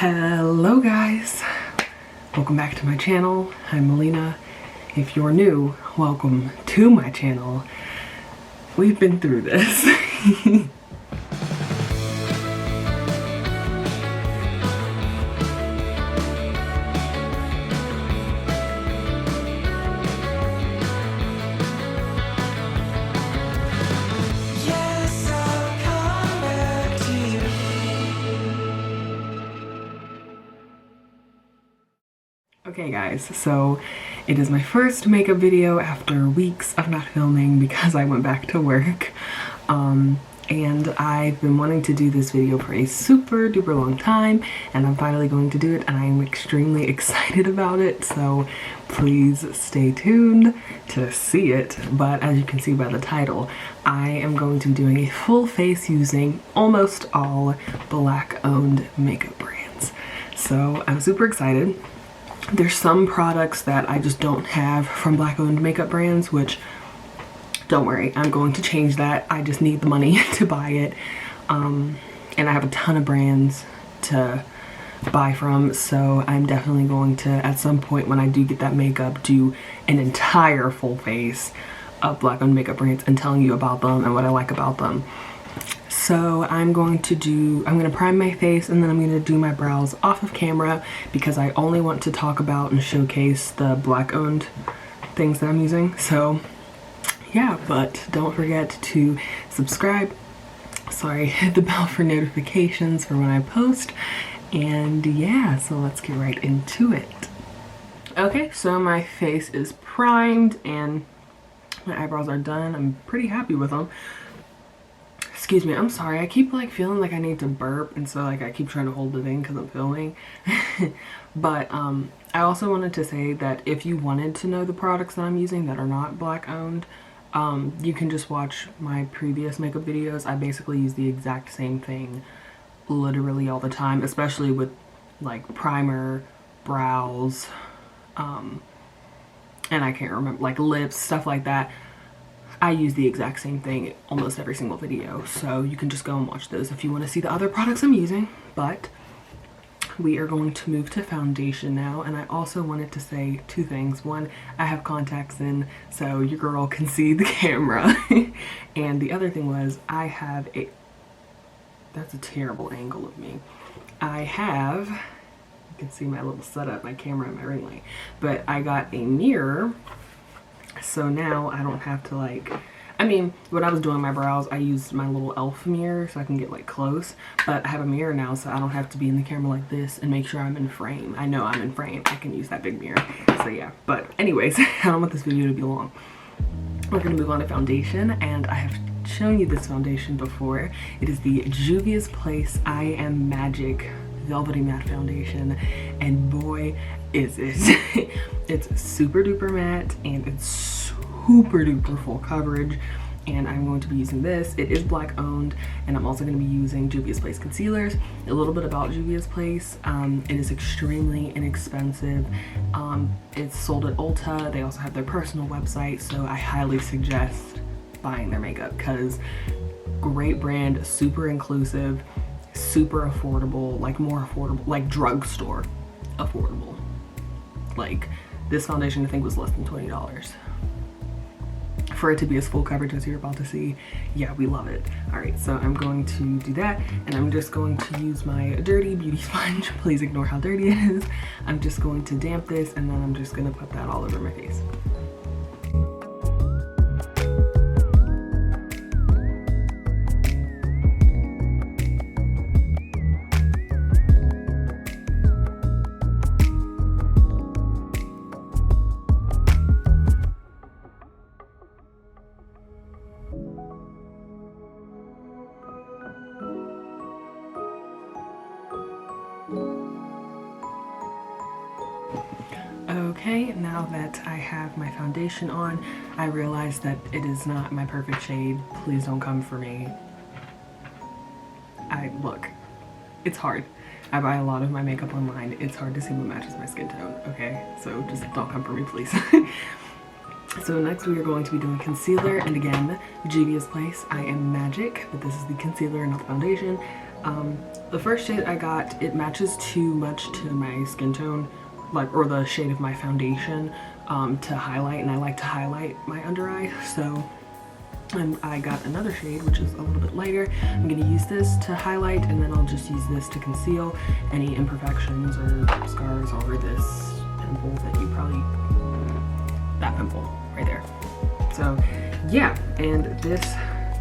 Hello guys, welcome back to my channel. I'm Melina. If you're new, welcome to my channel. We've been through this. Okay guys, so it is my first makeup video after weeks of not filming because I went back to work. And I've been wanting to do this video for a super duper long time, and I'm finally going to do it, and I'm extremely excited about it, so please stay tuned to see it. But as you can see by the title, I am going to be doing a full face using almost all Black-owned makeup brands. So I'm super excited. There's some products that I just don't have from Black-owned makeup brands, which, don't worry, I'm going to change that. I just need the money to buy it. And I have a ton of brands to buy from, so I'm definitely going to, at some point when I do get that makeup, do an entire full face of Black-owned makeup brands and telling you about them and what I like about them. So I'm going to prime my face, and then I'm going to do my brows off of camera because I only want to talk about and showcase the Black-owned things that I'm using. So yeah, but don't forget to subscribe, hit the bell for notifications for when I post, and yeah, so let's get right into it. Okay, so my face is primed and my eyebrows are done. I'm pretty happy with them. Excuse me, I'm sorry, I keep like feeling like I need to burp, and so like I keep trying to hold it in because I'm filming. But I also wanted to say that if you wanted to know the products that I'm using that are not Black-owned, you can just watch my previous makeup videos. I basically use the exact same thing literally all the time, especially with like primer, brows, and I can't remember, like lips, stuff like that. I use the exact same thing almost every single video, so you can just go and watch those if you want to see the other products I'm using. But we are going to move to foundation now, and I also wanted to say two things. One, I have contacts in so your girl can see the camera. And the other thing was I have a, that's a terrible angle of me. You can see my little setup, my camera and my ring light, but I got a mirror. So now I don't have to like, I mean, when I was doing my brows, I used my little elf mirror so I can get like close, but I have a mirror now so I don't have to be in the camera like this and make sure I'm in frame. I know I'm in frame. I can use that big mirror. So yeah, but anyways, I don't want this video to be long. We're gonna move on to foundation, and I have shown you this foundation before. It is the Juvia's Place I Am Magic Velvety Matte Foundation, and boy is it. It's super duper matte and it's super duper full coverage, and I'm going to be using this. It is Black owned, and I'm also going to be using Juvia's Place concealers. A little bit about Juvia's Place, it is extremely inexpensive. It's sold at Ulta. They also have their personal website, so I highly suggest buying their makeup because great brand, super inclusive, super affordable, like more affordable, like drugstore affordable. Like this foundation I think was less than $20. For it to be as full coverage as you're about to see, yeah, we love it. All right, so I'm going to do that, and I'm just going to use my dirty beauty sponge. Please ignore how dirty it is. I'm just going to damp this, and then I'm just gonna put that all over my face. Okay, now that I have my foundation on, I realize that it is not my perfect shade. Please don't come for me. Look, it's hard. I buy a lot of my makeup online. It's hard to see what matches my skin tone, okay? So just don't come for me, please. So next we are going to be doing concealer, and again, Juvia's Place I Am Magic, but this is the concealer, not the foundation. The first shade I got, it matches too much to my skin tone, like, or the shade of my foundation, to highlight, and I like to highlight my under eye, so I got another shade which is a little bit lighter. I'm going to use this to highlight, and then I'll just use this to conceal any imperfections or scars or this pimple that you probably, that pimple right there. So yeah, and this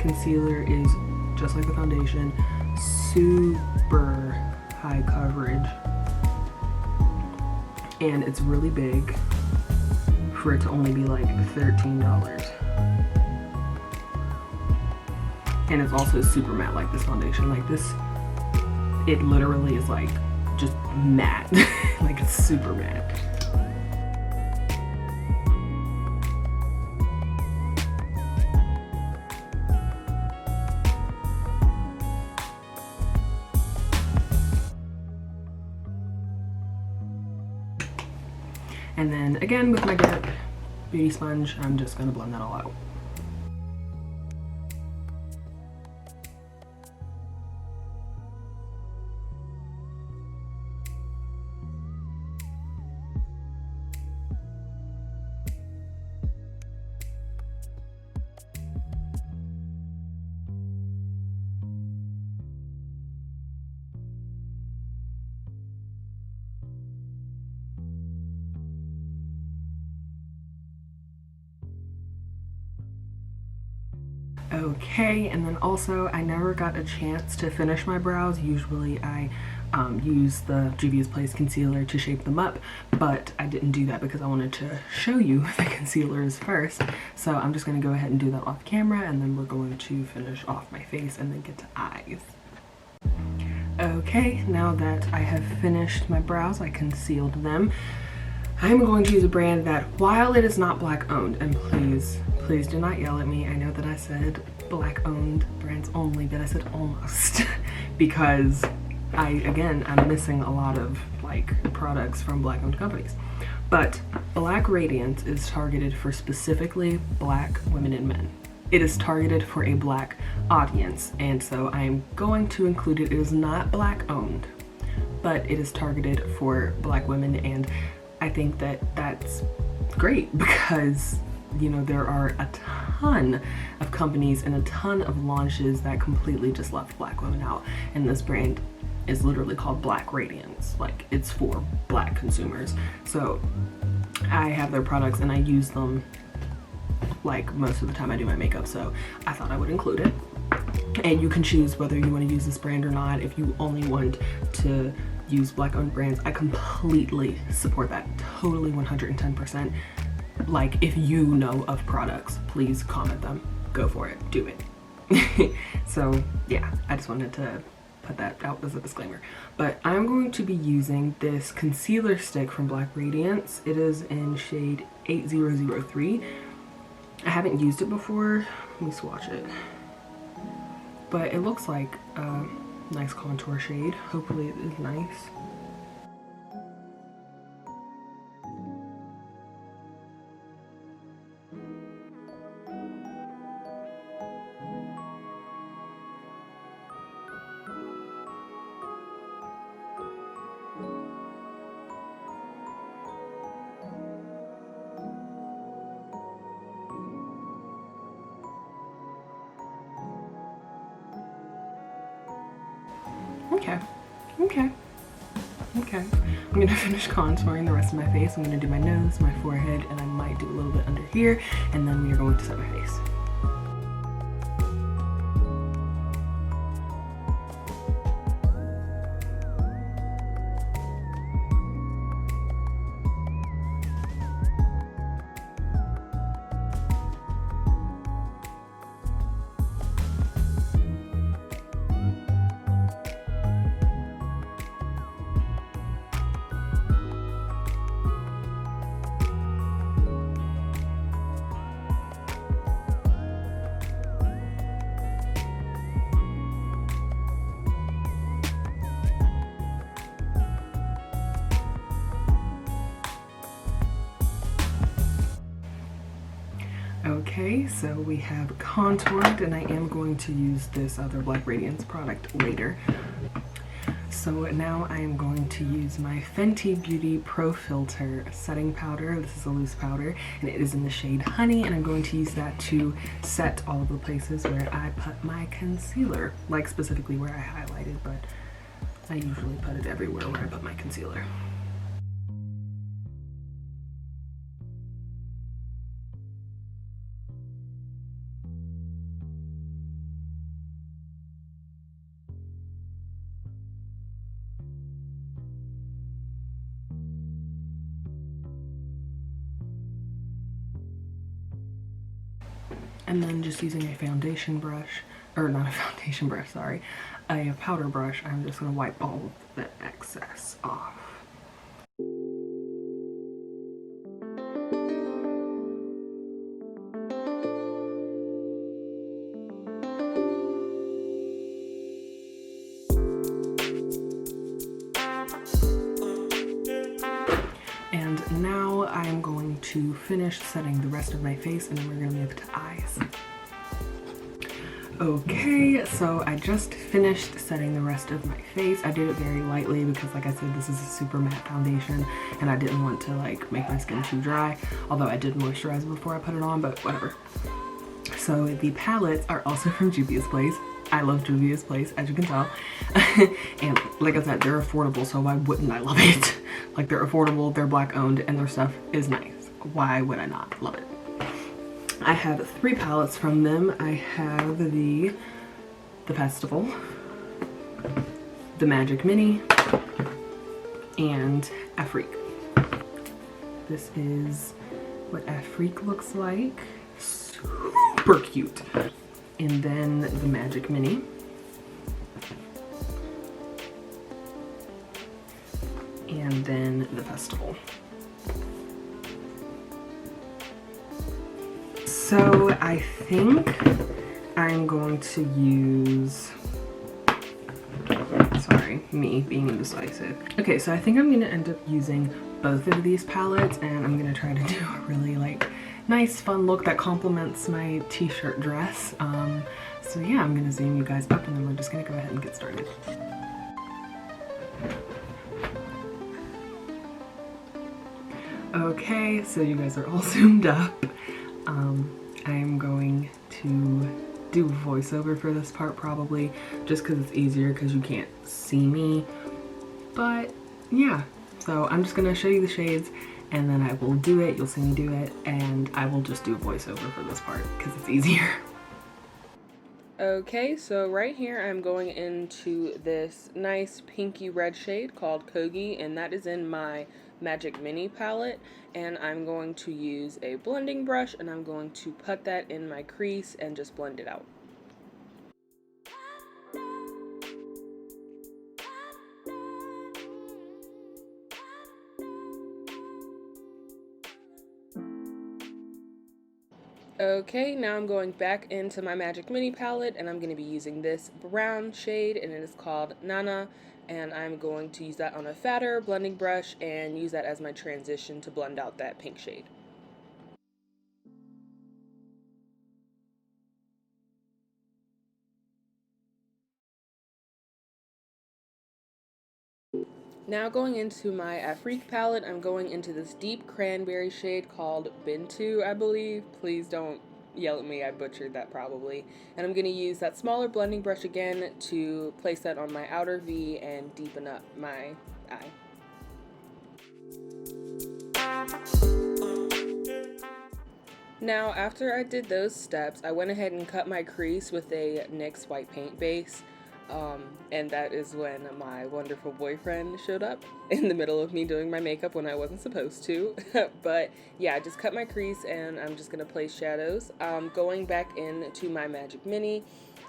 concealer is just like the foundation, super high coverage, and it's really big for it to only be like $13. And it's also super matte like this foundation. Like this, it literally is like just matte. Like it's super matte. And then again with my dark beauty sponge, I'm just gonna blend that all out. Okay, and then also I never got a chance to finish my brows. Usually I use the Juvia's Place concealer to shape them up, but I didn't do that because I wanted to show you the concealers first. So I'm just going to go ahead and do that off camera, and then we're going to finish off my face and then get to eyes. Okay, now that I have finished my brows, I concealed them. I'm going to use a brand that, while it is not black owned, and please do not yell at me. I know that I said black owned brands only, but I said almost because I'm missing a lot of like products from black owned companies. But Black Radiance is targeted for specifically black women and men. It is targeted for a black audience, and so I am going to include it. It is not black owned, but it is targeted for black women, and I think that that's great because, you know, there are a ton of companies and a ton of launches that completely just left black women out, and this brand is literally called Black Radiance. Like, it's for black consumers. So I have their products and I use them like most of the time I do my makeup, so I thought I would include it. And you can choose whether you want to use this brand or not. If you only want to use black owned brands, I completely support that, totally 110%. Like, if you know of products, please comment them, go for it, do it. So yeah, I just wanted to put that out as a disclaimer. But I'm going to be using this concealer stick from Black Radiance. It is in shade 8003. I haven't used it before. Let me swatch it. But it looks like a nice contour shade. Hopefully it is nice. Okay. I'm gonna finish contouring the rest of my face. I'm gonna do my nose, my forehead, and I might do a little bit under here, and then we are going to set my face. Okay, so we have contoured, and I am going to use this other Black Radiance product later. So now I am going to use my Fenty Beauty Pro Filter setting powder. This is a loose powder and it is in the shade Honey, and I'm going to use that to set all of the places where I put my concealer, like specifically where I highlighted, but I usually put it everywhere where I put my concealer. And then just using a foundation brush, or not a foundation brush, sorry, a powder brush, I'm just gonna wipe all of the excess off. And now I'm going to finish setting the rest of my face, and then we're gonna move to eyes. Okay, so I just finished setting the rest of my face. I did it very lightly because, like I said, this is a super matte foundation and I didn't want to like make my skin too dry, although I did moisturize before I put it on, but whatever. So the palettes are also from Juvia's Place. I love Juvia's Place, as you can tell. And like I said, they're affordable, so why wouldn't I love it? Like, they're affordable, they're black owned, and their stuff is nice. Why would I not love it? I have 3 palettes from them. I have the Festival, the Magic Mini, and Afrique. This is what Afrique looks like. Super cute. And then the Magic Mini. And then the Festival. So I think I'm going to use, sorry, me being indecisive. Okay, so I think I'm gonna end up using both of these palettes, and I'm gonna try to do a really like nice fun look that complements my t-shirt dress. So yeah, I'm gonna zoom you guys up and then we're just gonna go ahead and get started. Okay, so you guys are all zoomed up. I'm going to do voiceover for this part probably, just because it's easier because you can't see me. But yeah, so I'm just gonna show you the shades and then I will do it, you'll see me do it, and I will just do voiceover for this part because it's easier. Okay, so right here I'm going into this nice pinky red shade called Kogi, and that is in my Magic Mini palette, and I'm going to use a blending brush and I'm going to put that in my crease and just blend it out. Okay, now I'm going back into my Magic Mini palette and I'm going to be using this brown shade, and it is called Nana, and I'm going to use that on a fatter blending brush and use that as my transition to blend out that pink shade. Now going into my Afrique palette, I'm going into this deep cranberry shade called Bintu, I believe. Please don't yell at me, I butchered that probably. And I'm going to use that smaller blending brush again to place that on my outer V and deepen up my eye. Now after I did those steps, I went ahead and cut my crease with a NYX white paint base. And that is when my wonderful boyfriend showed up in the middle of me doing my makeup when I wasn't supposed to. But yeah, I just cut my crease and I'm just going to place shadows. Going back into my Magic Mini,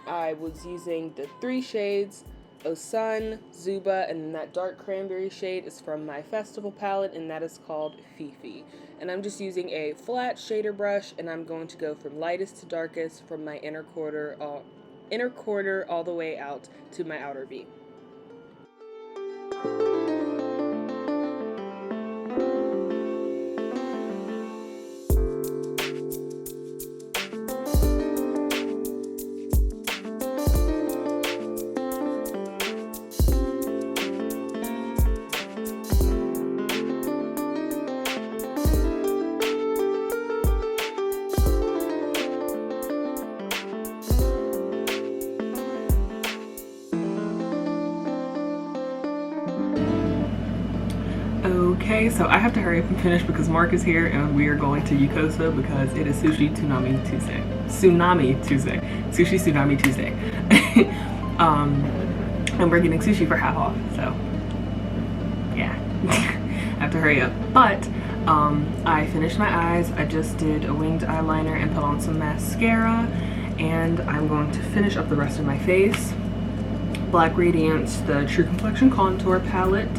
I was using the 3 shades, Osun, Zuba, and then that dark cranberry shade is from my Festival palette, and that is called Fifi. And I'm just using a flat shader brush, and I'm going to go from lightest to darkest from my inner quarter all the way out to my outer V. Okay, so I have to hurry up and finish because Mark is here and we are going to Yukosa because it is Sushi Tsunami Tuesday. Sushi Tsunami Tuesday. And we're getting sushi for half off, so yeah. I have to hurry up. But I finished my eyes. I just did a winged eyeliner and put on some mascara, and I'm going to finish up the rest of my face. Black Radiance, the True Complexion Contour Palette.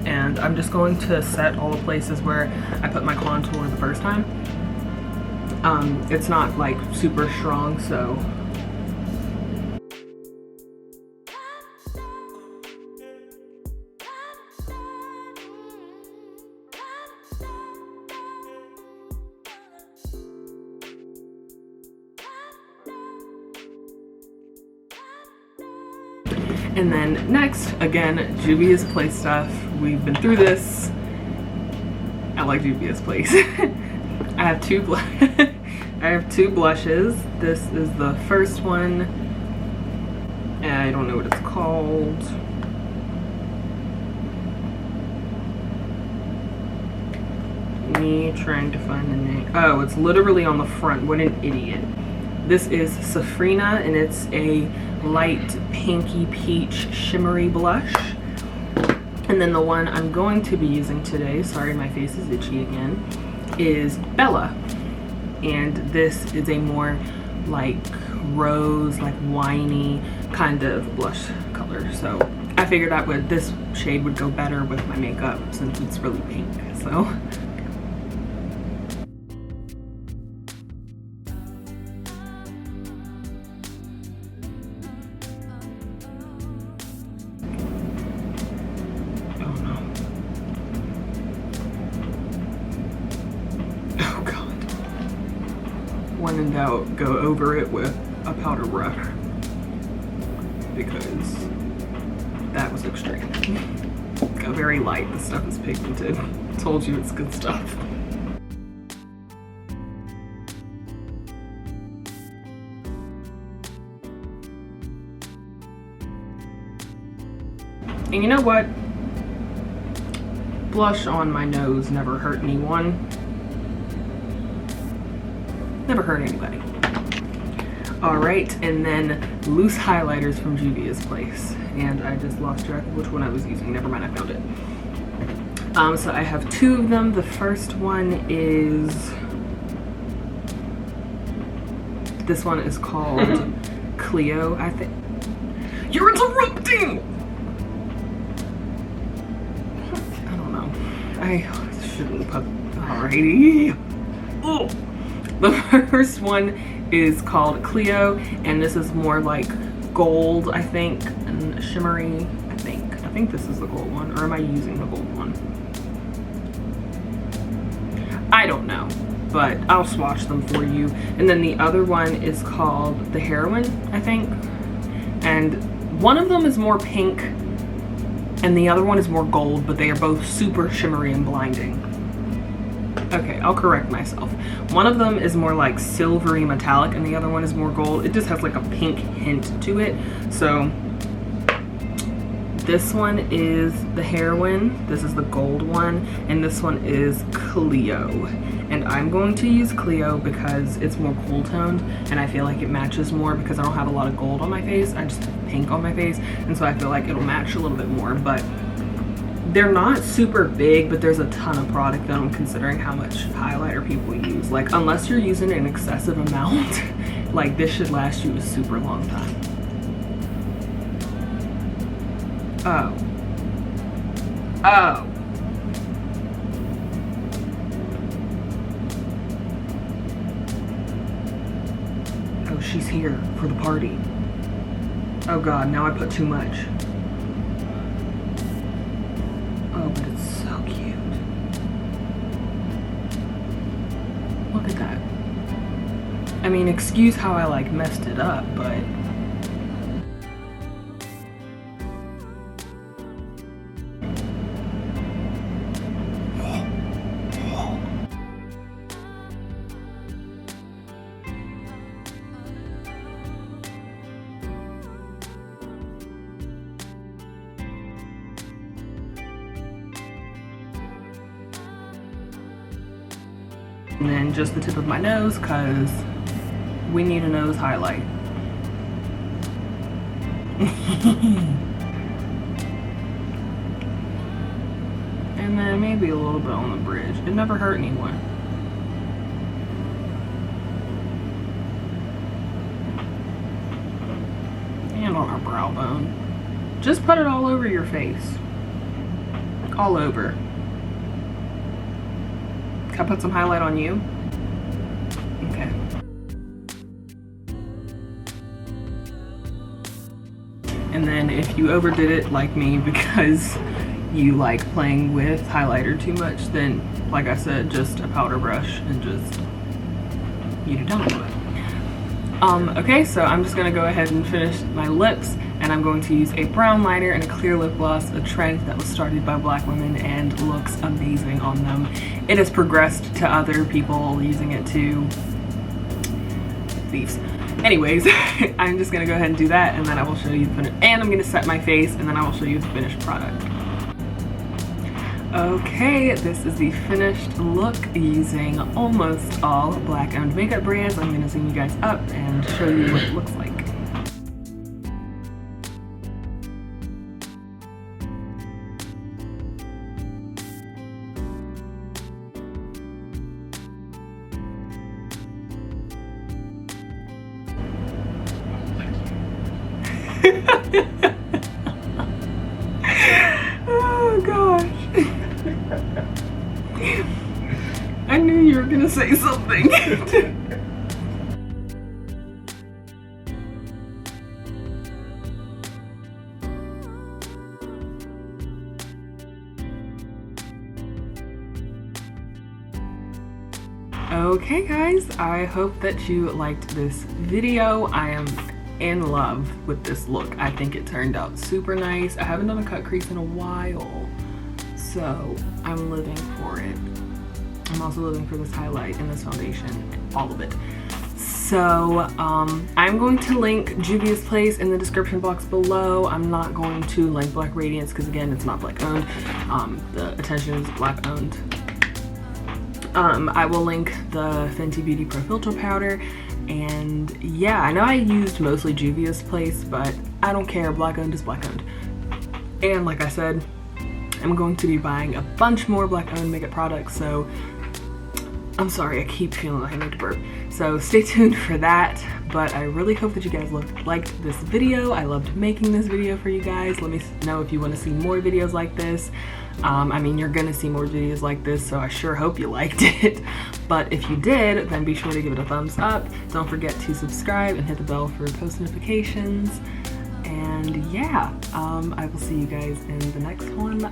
And I'm just going to set all the places where I put my contour the first time. It's not like super strong, so. And then next, again, Juvia's Place stuff. We've been through this. I like Juvia's Place. I have two blushes. This is the first one. I don't know what it's called. Me trying to find the name. Oh, it's literally on the front. What an idiot. This is Safrina, and it's a light pinky peach shimmery blush. And then the one I'm going to be using today, sorry my face is itchy again, is Bella. And this is a more like rose, like winey kind of blush color. So I figured out this shade would go better with my makeup since it's really pink. So when in doubt, go over it with a powder brush because that was extreme. Go very light. This stuff is pigmented. Told you it's good stuff. And you know what? Blush on my nose never hurt anyone. Never hurt anybody. Alright, and then loose highlighters from Juvia's Place. And I just lost track of which one I was using. Never mind, I found it. So I have two of them. The first one is... This one is called Cleo, I think. You're interrupting! I don't know. I shouldn't put... Alrighty. Oh! The first one is called Cleo, and this is more like gold, I think, and shimmery, I think. I think this is the gold one, or am I using the gold one? I don't know, but I'll swatch them for you. And then the other one is called the Heroine, I think. And one of them is more pink, and the other one is more gold, but they are both super shimmery and blinding. Okay, I'll correct myself. One of them is more like silvery metallic and the other one is more gold. It just has like a pink hint to it. So this one is the Heroine, this is the gold one, and this one is Cleo. And I'm going to use Cleo because it's more cool toned and I feel like it matches more because I don't have a lot of gold on my face. I just have pink on my face, and so I feel like it'll match a little bit more. But they're not super big, but there's a ton of product that I'm considering how much highlighter people use. Like, unless you're using an excessive amount, like this should last you a super long time. Oh. Oh. Oh, she's here for the party. Oh God, now I put too much. Oh, but it's so cute. Look at that. I mean, excuse how I like messed it up, but And then just the tip of my nose, because we need a nose highlight. And then maybe a little bit on the bridge. It never hurt anyone. And on our brow bone. Just put it all over your face. All over. Can I put some highlight on you? Okay. And then if you overdid it like me because you like playing with highlighter too much, then like I said, just a powder brush and just you're done with it. Okay, so I'm just gonna go ahead and finish my lips, and I'm going to use a brown liner and a clear lip gloss, a trend that was started by Black women and looks amazing on them. It has progressed to other people using it too. Thieves. Anyways, I'm just gonna go ahead and do that, and then I will show you the finished, and I'm gonna set my face, and then I will show you the finished product. Okay, this is the finished look using almost all Black owned makeup brands. I'm gonna zoom you guys up and show you what it looks like. Oh gosh. I knew you were gonna say something. Okay guys, I hope that you liked this video. I am in love with this look. I think it turned out super nice. I haven't done a cut crease in a while, so I'm living for it. I'm also living for this highlight and this foundation, all of it. So I'm going to link Juvia's Place in the description box below. I'm not going to link Black Radiance because again, it's not Black owned. The attention is Black owned. I will link the Fenty Beauty Pro Filter Powder, and yeah, I know I used mostly Juvia's Place, but I don't care. Black owned is Black owned. And like I said, I'm going to be buying a bunch more Black owned makeup products, so I'm sorry, I keep feeling like I need to burp. So stay tuned for that, but I really hope that you guys liked this video. I loved making this video for you guys. Let me know if you want to see more videos like this. I mean, you're gonna see more videos like this, so I sure hope you liked it. But if you did, then be sure to give it a thumbs up. Don't forget to subscribe and hit the bell for post notifications. And yeah, I will see you guys in the next one.